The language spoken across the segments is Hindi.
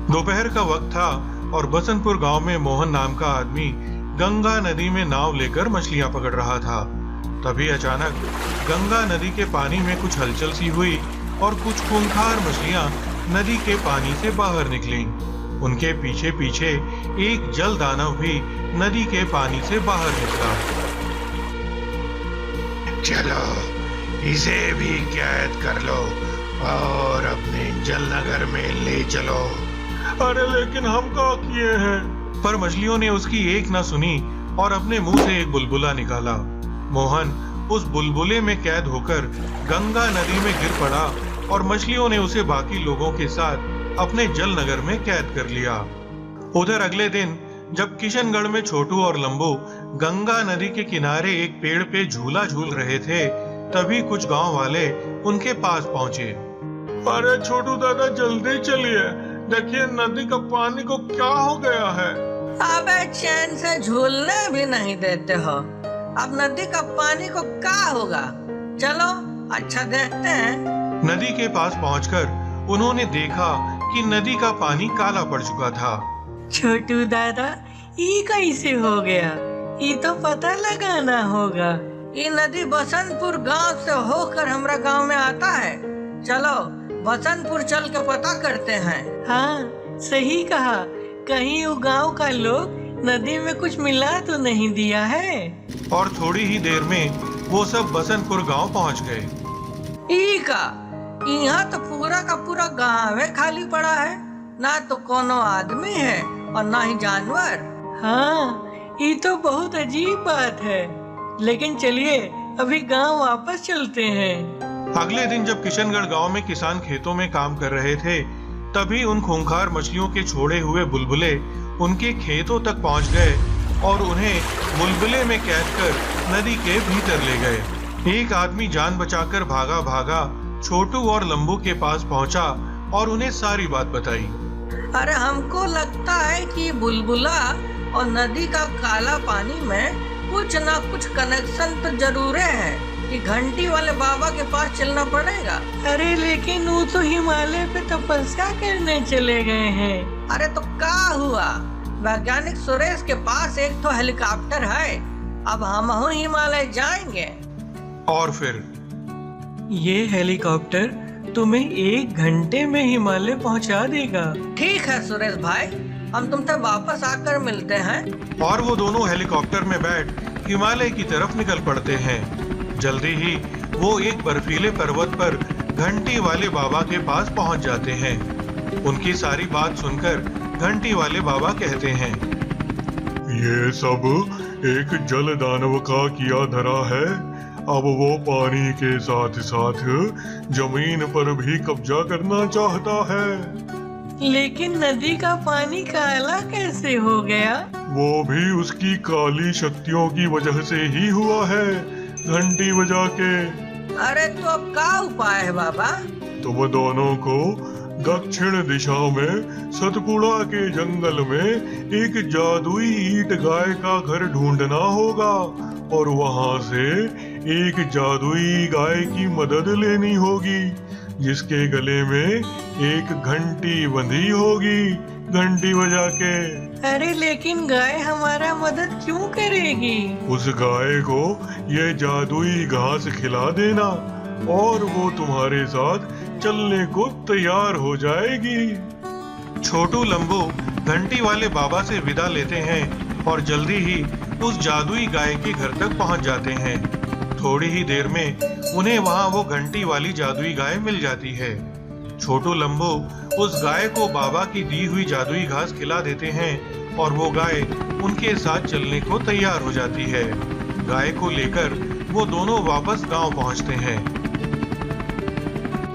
दोपहर का वक्त था और बसंतपुर गांव में मोहन नाम का आदमी गंगा नदी में नाव लेकर मछलियां पकड़ रहा था। तभी अचानक गंगा नदी के पानी में कुछ हलचल सी हुई और कुछ खूंखार मछलियां नदी के पानी से बाहर निकलीं। उनके पीछे पीछे एक जल दानव भी नदी के पानी से बाहर निकला। चलो इसे भी कैद कर लो और अपने जल नगर में ले चलो। अरे लेकिन हम क्या किए हैं? पर मछलियों ने उसकी एक ना सुनी और अपने मुंह से एक बुलबुला निकाला। मोहन उस बुलबुले में कैद होकर गंगा नदी में गिर पड़ा और मछलियों ने उसे बाकी लोगों के साथ अपने जल नगर में कैद कर लिया। उधर अगले दिन जब किशनगढ़ में छोटू और लंबू गंगा नदी के किनारे एक पेड़ पे झूला झूल रहे थे, तभी कुछ गांव वाले उनके पास पहुंचे। अरे छोटू दादा जल्दी चलिए, देखिए नदी का पानी को क्या हो गया है। अबे चैन से झूलने भी नहीं देते हो, अब नदी का पानी को क्या होगा? चलो अच्छा देखते हैं। नदी के पास पहुंचकर उन्होंने देखा कि नदी का पानी काला पड़ चुका था। छोटू दादा ये कैसे हो गया? ये तो पता लगाना होगा। ये नदी बसंतपुर गांव से होकर हमरा गांव में आता है। चलो बसंतपुर चल के पता करते हैं। हाँ सही कहा, कहीं वो गांव का लोग नदी में कुछ मिला तो नहीं दिया है। और थोड़ी ही देर में वो सब बसंतपुर गांव पहुंच गए। यहाँ तो पूरा का पूरा गांव है खाली पड़ा है, ना तो कोनो आदमी है और ना ही जानवर। हाँ ये तो बहुत अजीब बात है, लेकिन चलिए अभी गांव वापस चलते हैं। अगले दिन जब किशनगढ़ गांव में किसान खेतों में काम कर रहे थे, तभी उन खूंखार मछलियों के छोड़े हुए बुलबुले उनके खेतों तक पहुंच गए और उन्हें बुलबुले में कैद कर नदी के भीतर ले गए। एक आदमी जान बचाकर भागा भागा छोटू और लंबू के पास पहुंचा और उन्हें सारी बात बताई। अरे हमको लगता है कि बुलबुला और नदी का काला पानी में कुछ ना कुछ कनेक्शन तो जरूर है कि घंटी वाले बाबा के पास चलना पड़ेगा। अरे लेकिन वो तो हिमालय पे तपस्या करने चले गए हैं। अरे तो क्या हुआ, वैज्ञानिक सुरेश के पास एक तो हेलीकॉप्टर है, अब हम हिमालय जाएंगे। और फिर ये हेलीकॉप्टर तुम्हें 1 घंटे में हिमालय पहुंचा देगा। ठीक है सुरेश भाई, हम तुमसे वापस आकर मिलते हैं। और वो दोनों हेलीकॉप्टर में बैठ हिमालय की तरफ निकल पड़ते हैं। जल्दी ही वो एक बर्फीले पर्वत पर घंटी वाले बाबा के पास पहुंच जाते हैं। उनकी सारी बात सुनकर घंटी वाले बाबा कहते हैं, ये सब एक जल दानव का किया धरा है। अब वो पानी के साथ साथ जमीन पर भी कब्जा करना चाहता है। लेकिन नदी का पानी काला कैसे हो गया? वो भी उसकी काली शक्तियों की वजह से ही हुआ है, घंटी बजा के। अरे तो अब क्या उपाय है बाबा? तुम दोनों को दक्षिण दिशा में सतपुड़ा के जंगल में एक जादुई ईंट गाय का घर ढूंढना होगा और वहां से एक जादुई गाय की मदद लेनी होगी, जिसके गले में एक घंटी बंधी होगी, घंटी बजा के। अरे लेकिन गाय हमारा मदद क्यों करेगी? उस गाय को ये जादुई घास खिला देना और वो तुम्हारे साथ चलने को तैयार हो जाएगी। छोटू लंबू घंटी वाले बाबा से विदा लेते हैं और जल्दी ही उस जादुई गाय के घर तक पहुंच जाते हैं। थोड़ी ही देर में उन्हें वहां वो घंटी वाली जादुई गाय मिल जाती है। छोटू लंबू उस गाय को बाबा की दी हुई जादुई घास खिला देते हैं और वो गाय उनके साथ चलने को तैयार हो जाती है। गाय को लेकर वो दोनों वापस गांव पहुंचते हैं।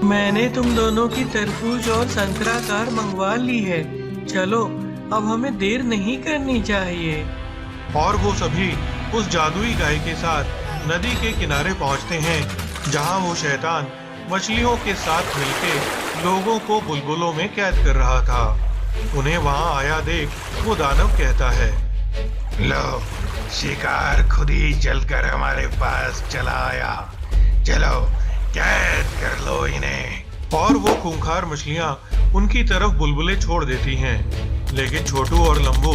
मैंने तुम दोनों की तरबूज और संतरा कार मंगवा ली है, चलो अब हमें देर नहीं करनी चाहिए। और वो सभी उस जादुई गाय के साथ नदी के किनारे पहुंचते हैं, जहां वो शैतान मछलियों के साथ मिलकर लोगों को बुलबुलों में कैद कर रहा था। उन्हें वहां आया देख वो दानव कहता है, लो शिकार खुद ही चलकर हमारे पास चला आया, चलो कैद कर लो इन्हें। और वो खूंखार मछलियां उनकी तरफ बुलबुले छोड़ देती हैं। लेकिन छोटू और लंबू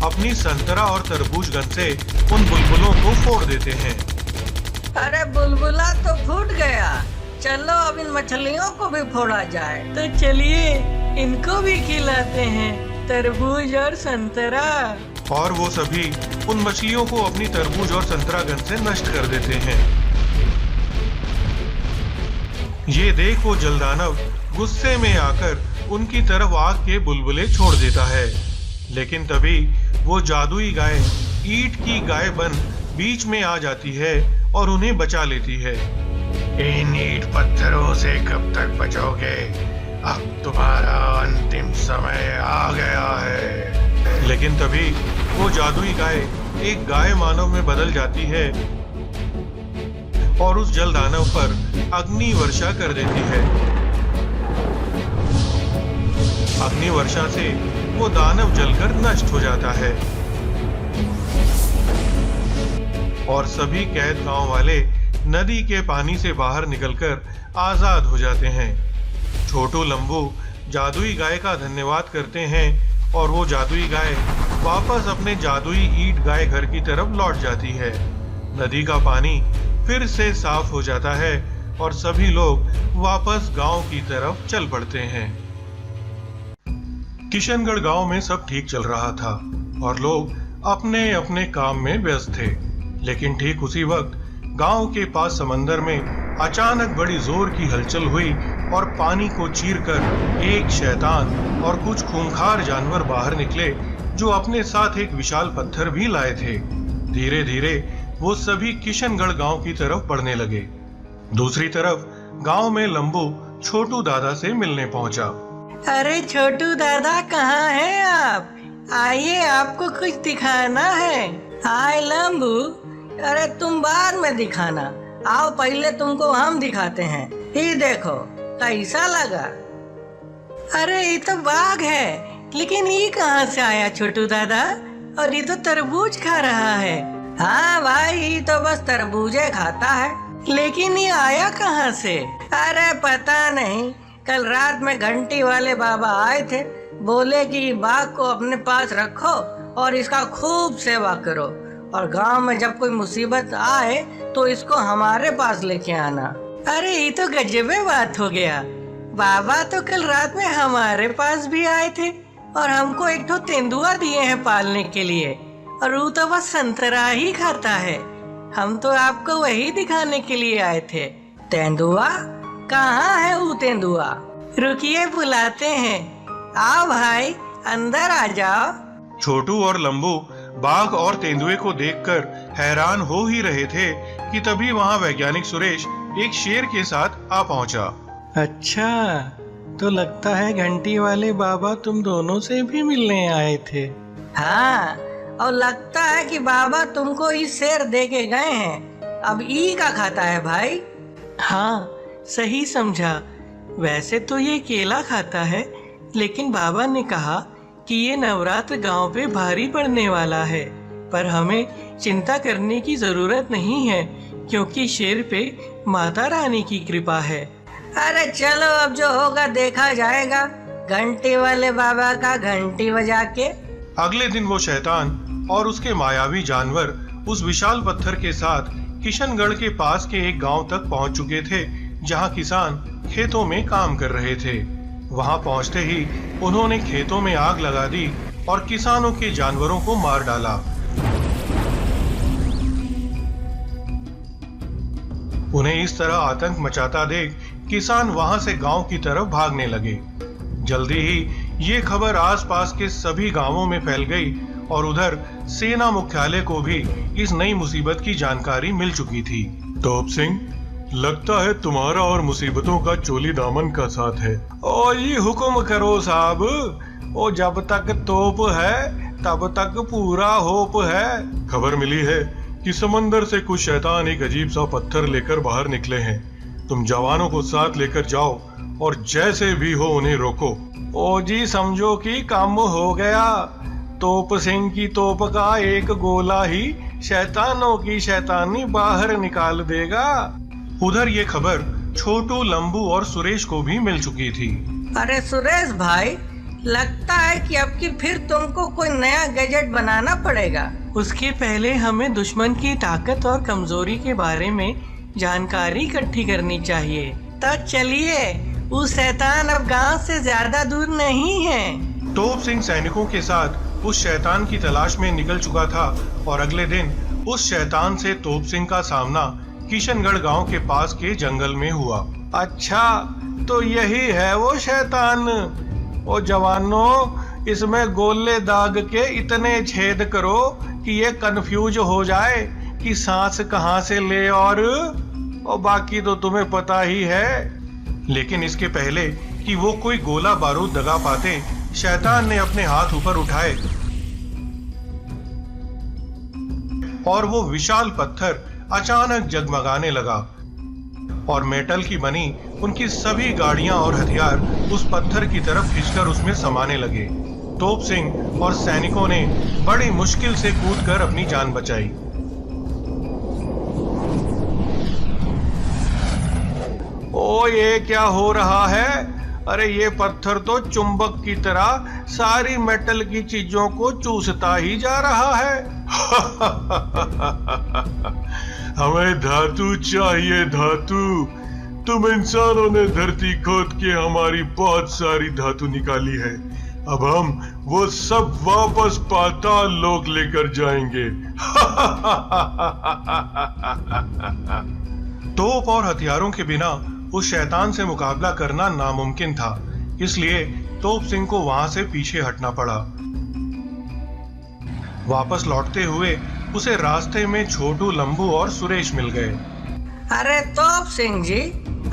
अपनी संतरा और तरबूज गन से उन बुलबुलों को फोड़ देते हैं। अरे बुलबुला तो फूट गया, चलो अब इन मछलियों को भी फोड़ा जाए। तो चलिए इनको भी खिलाते हैं तरबूज और संतरा। और वो सभी उन मछलियों को अपनी तरबूज और संतरा गन से नष्ट कर देते हैं। ये देख वो जलदानव गुस्से में आकर उनकी तरफ आग के बुलबुले छोड़ देता है। लेकिन तभी वो जादुई गाय ईंट की गाय बन बीच में आ जाती है और उन्हें बचा लेती है। इन ईंट पत्थरों से कब तक बचोगे? अब तुम्हारा अंतिम समय आ गया है। लेकिन तभी वो जादुई गाय एक गाय मानव में बदल जाती है और उस जलदानव पर अग्नि वर्षा कर देती है। अग्नि वर्षा से वो दानव जलकर नष्ट हो जाता है और सभी कैद गांव वाले नदी के पानी से बाहर निकलकर आजाद हो जाते हैं। छोटू लंबू जादुई गाय का धन्यवाद करते हैं और वो जादुई गाय वापस अपने जादुई ईंट गाय घर की तरफ लौट जाती है। नदी का पानी फिर से साफ हो जाता है और सभी लोग वापस गांव की तरफ चल पड़ते हैं। किशनगढ़ गांव में सब ठीक चल रहा था और लोग अपने अपने काम में व्यस्त थे। लेकिन ठीक उसी वक्त गांव के पास समंदर में अचानक बड़ी जोर की हलचल हुई और पानी को चीरकर एक शैतान और कुछ खूंखार जानवर बाहर निकले, जो अपने साथ एक विशाल पत्थर भी लाए थे। धीरे धीरे वो सभी किशनगढ़ गांव की तरफ बढ़ने लगे। दूसरी तरफ गांव में लंबू छोटू दादा से मिलने पहुंचा। अरे छोटू दादा कहाँ हैं आप? आइए आपको कुछ दिखाना है। हाय लंबू, अरे तुम बाद में दिखाना, आओ पहले तुमको हम दिखाते हैं। ये देखो कैसा लगा। अरे ये तो बाघ है, लेकिन ये कहाँ से आया छोटू दादा? और ये तो तरबूज खा रहा है। हाँ भाई, ये तो बस तरबूजे खाता है, लेकिन ये आया कहाँ से? अरे पता नहीं, कल रात में घंटी वाले बाबा आए थे, बोले कि बाघ को अपने पास रखो और इसका खूब सेवा करो, और गांव में जब कोई मुसीबत आए तो इसको हमारे पास लेके आना। अरे ये तो गजबे बात हो गया। बाबा तो कल रात में हमारे पास भी आए थे और हमको एक तो तेंदुआ दिए हैं पालने के लिए, और वो तो बस संतरा ही खाता है। हम तो आपको वही दिखाने के लिए आए थे। तेंदुआ? कहाँ है वो तेंदुआ? रुकिए बुलाते हैं। आओ भाई अंदर आ जाओ। छोटू और लंबू बाघ और तेंदुए को देखकर हैरान हो ही रहे थे कि तभी वहां वैज्ञानिक सुरेश एक शेर के साथ आ पहुंचा। अच्छा, तो लगता है घंटी वाले बाबा तुम दोनों से भी मिलने आए थे। हाँ, और लगता है कि बाबा तुमको ये शेर दे के गए हैं। अब ई का खाता है भाई? हाँ, सही समझा। वैसे तो ये केला खाता है, लेकिन बाबा ने कहा कि ये नवरात्र गांव पे भारी पड़ने वाला है, पर हमें चिंता करने की जरूरत नहीं है, क्योंकि शेर पे माता रानी की कृपा है। अरे चलो अब जो होगा देखा जाएगा, घंटी वाले बाबा का घंटी बजा के। अगले दिन वो शैतान और उसके मायावी जानवर उस विशाल पत्थर के साथ किशनगढ़ के पास के एक गांव तक पहुंच चुके थे, जहां किसान खेतों में काम कर रहे थे। वहां पहुंचते ही उन्होंने खेतों में आग लगा दी और किसानों के जानवरों को मार डाला। उन्हें इस तरह आतंक मचाता देख किसान वहां से गांव की तरफ भागने लगे। जल्दी ही ये खबर आसपास के सभी गांवों में फैल गई और उधर सेना मुख्यालय को भी इस नई मुसीबत की जानकारी मिल चुकी थी। तोप सिंह, लगता है तुम्हारा और मुसीबतों का चोली दामन का साथ है। ओ जी हुक्म करो साहब, ओ जब तक तोप है तब तक पूरा होप है। खबर मिली है कि समंदर से कुछ शैतान एक अजीब सा पत्थर लेकर बाहर निकले हैं। तुम जवानों को साथ लेकर जाओ और जैसे भी हो उन्हें रोको। ओ जी समझो कि काम हो गया। तोप सिंह की तोप का एक गोला ही शैतानों की शैतानी बाहर निकाल देगा। उधर ये खबर छोटू, लंबू और सुरेश को भी मिल चुकी थी। अरे सुरेश भाई, लगता है कि अब की फिर तुमको कोई नया गैजेट बनाना पड़ेगा। उसके पहले हमें दुश्मन की ताकत और कमजोरी के बारे में जानकारी इकट्ठी करनी चाहिए। तो चलिए, वो शैतान अब गांव से ज्यादा दूर नहीं है। तोप सिंह सैनिकों के साथ उस शैतान की तलाश में निकल चुका था और अगले दिन उस शैतान से तोप सिंह का सामना किशनगढ़ गांव के पास के जंगल में हुआ। अच्छा, तो यही है वो शैतान। ओ जवानों, इसमें गोले दाग के इतने छेद करो कि ये कंफ्यूज हो जाए कि सांस कहां से ले और बाकी तो तुम्हें पता ही है। लेकिन इसके पहले कि वो कोई गोला बारूद दगा पाते, शैतान ने अपने हाथ ऊपर उठाए और वो विशाल पत्थर अचानक जगमगाने लगा और मेटल की बनी उनकी सभी गाड़ियां और हथियार उस पत्थर की तरफ खिंचकर उसमें समाने लगे। तोप सिंह और सैनिकों ने बड़ी मुश्किल से कूदकर अपनी जान बचाई। ओ, ये क्या हो रहा है? अरे ये पत्थर तो चुंबक की तरह सारी मेटल की चीजों को चूसता ही जा रहा है। हमें धातु चाहिए, धातु। तुम इंसानों ने धरती खोद के हमारी बहुत सारी धातु निकाली है। अब हम वो सब वापस पाताल लोक लेकर जाएंगे। तोप और हथियारों के बिना उस शैतान से मुकाबला करना नामुमकिन था, इसलिए तोप सिंह को वहां से पीछे हटना पड़ा। वापस लौटते हुए उसे रास्ते में छोटू, लंबू और सुरेश मिल गए। अरे तोप सिंह जी,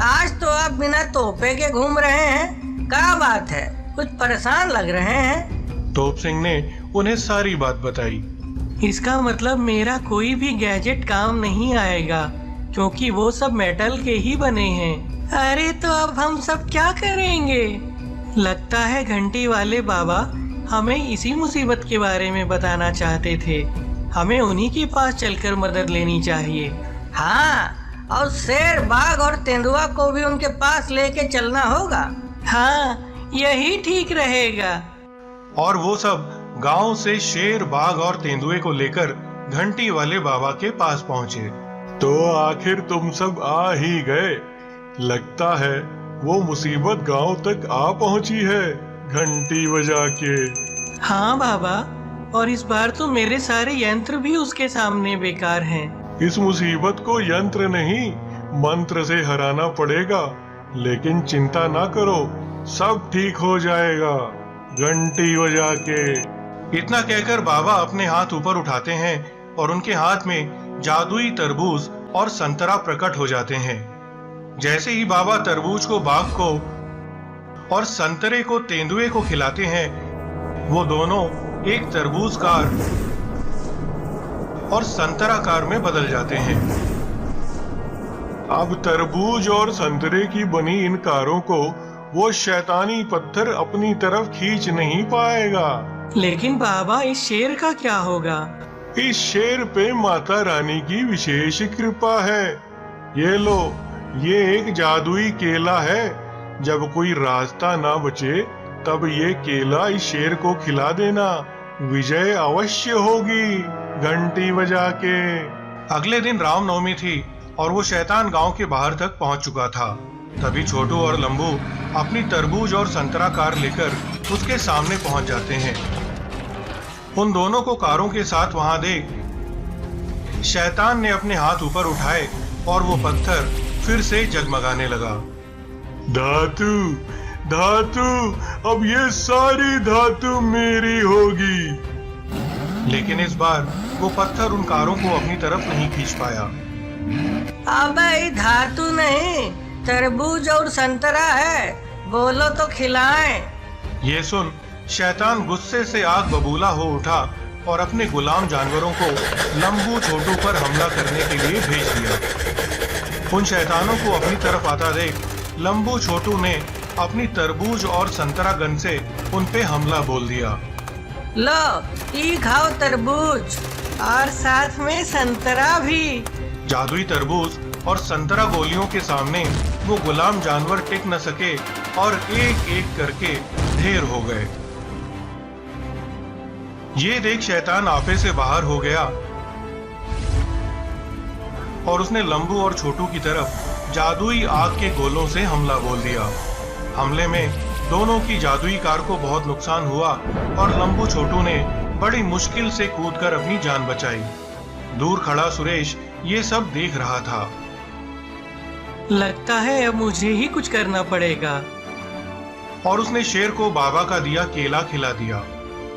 आज तो आप बिना तोपे के घूम रहे हैं, क्या बात है? कुछ परेशान लग रहे हैं। तोप सिंह ने उन्हें सारी बात बताई। इसका मतलब मेरा कोई भी गैजेट काम नहीं आएगा, क्योंकि वो सब मेटल के ही बने हैं। अरे तो अब हम सब क्या करेंगे? लगता है घंटी वाले बाबा हमें इसी मुसीबत के बारे में बताना चाहते थे। हमें उन्हीं के पास चलकर मदद लेनी चाहिए। हाँ, और शेर, बाघ और तेंदुआ को भी उनके पास लेके चलना होगा। हाँ, यही ठीक रहेगा। और वो सब गांव से शेर, बाघ और तेंदुए को लेकर घंटी वाले बाबा के पास पहुंचे। तो आखिर तुम सब आ ही गए। लगता है वो मुसीबत गांव तक आ पहुंची है, घंटी बजा के। हाँ बाबा, और इस बार तो मेरे सारे यंत्र भी उसके सामने बेकार हैं। इस मुसीबत को यंत्र नहीं, मंत्र से हराना पड़ेगा। लेकिन चिंता ना करो, सब ठीक हो जाएगा, घंटी बजा के। इतना कहकर बाबा अपने हाथ ऊपर उठाते हैं और उनके हाथ में जादुई तरबूज और संतरा प्रकट हो जाते हैं। जैसे ही बाबा तरबूज को बाघ को और संतरे को तेंदुए को खिलाते हैं, वो दोनों एक तरबूज कार और संतरा कार में बदल जाते हैं। अब तरबूज और संतरे की बनी इन कारों को वो शैतानी पत्थर अपनी तरफ खींच नहीं पाएगा। लेकिन बाबा, इस शेर का क्या होगा? इस शेर पे माता रानी की विशेष कृपा है। ये लो, ये एक जादुई केला है। जब कोई रास्ता ना बचे तब ये केला इस शेर को खिला देना, विजय अवश्य होगी, घंटी बजा के। अगले दिन रामनवमी थी और वो शैतान गांव के बाहर तक पहुंच चुका था। तभी छोटू और लंबू अपनी तरबूज और संतरा कार लेकर उसके सामने पहुंच जाते हैं। उन दोनों को कारों के साथ वहां देख शैतान ने अपने हाथ ऊपर उठाए और वो पत्थर फिर से जगमगाने लगा। धातु, धातु, अब ये सारी धातु मेरी होगी। लेकिन इस बार वो पत्थर उन कारों को अपनी तरफ नहीं खींच पाया। अबे धातु नहीं, तरबूज और संतरा है, बोलो तो खिलाएं। ये सुन शैतान गुस्से से आग बबूला हो उठा और अपने गुलाम जानवरों को लंबू, छोटू पर हमला करने के लिए भेज दिया। उन शैतानों को अपनी तरफ आता देख लंबू, छोटू ने अपनी तरबूज और संतरा गन से उन पे हमला बोल दिया। लो, ई खाओ तरबूज और साथ में संतरा भी। जादुई तरबूज और संतरा गोलियों के सामने वो गुलाम जानवर टिक न सके और एक एक करके ढेर हो गए। ये देख शैतान आपे से बाहर हो गया और उसने लंबू और छोटू की तरफ जादुई आग के गोलों से हमला बोल दिया। हमले में दोनों की जादुई कार को बहुत नुकसान हुआ और लंबू छोटू ने बड़ी मुश्किल से कूदकर अपनी जान बचाई। दूर खड़ा सुरेश ये सब देख रहा था। लगता है अब मुझे ही कुछ करना पड़ेगा। और उसने शेर को बाबा का दिया केला खिला दिया।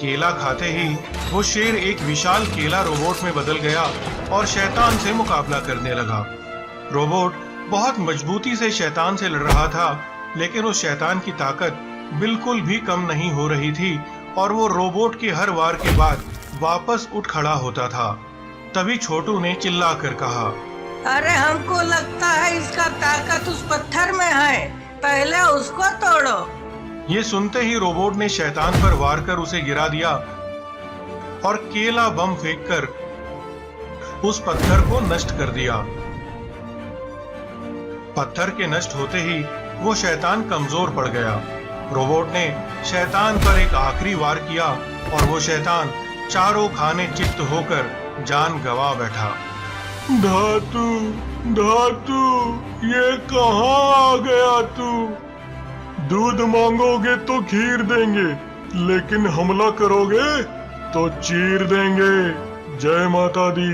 केला खाते ही वो शेर एक विशाल केला रोबोट में बदल गया और शैतान से मुकाबला करने लगा। रोबोट बहुत मजबूती से शैतान से लड़ रहा था, लेकिन उस शैतान की ताकत बिल्कुल भी कम नहीं हो रही थी और वो रोबोट के हर वार के बाद वापस उठ खड़ा होता था। तभी छोटू ने चिल्लाकर कहा, अरे हमको लगता है इसका ताकत उस पत्थर में है, पहले उसको तोड़ो। ये सुनते ही रोबोट ने शैतान पर वार कर उसे गिरा दिया और केला बम फेंककर उस पत्थर को नष्ट कर दिया। पत्थर के नष्ट होते ही वो शैतान कमजोर पड़ गया। रोबोट ने शैतान पर एक आखिरी वार किया और वो शैतान चारों खाने चित्त होकर जान गंवा बैठा। धातु, धातु, ये कहाँ आ गया तू? दूध मांगोगे तो खीर देंगे, लेकिन हमला करोगे तो चीर देंगे। जय माता दी।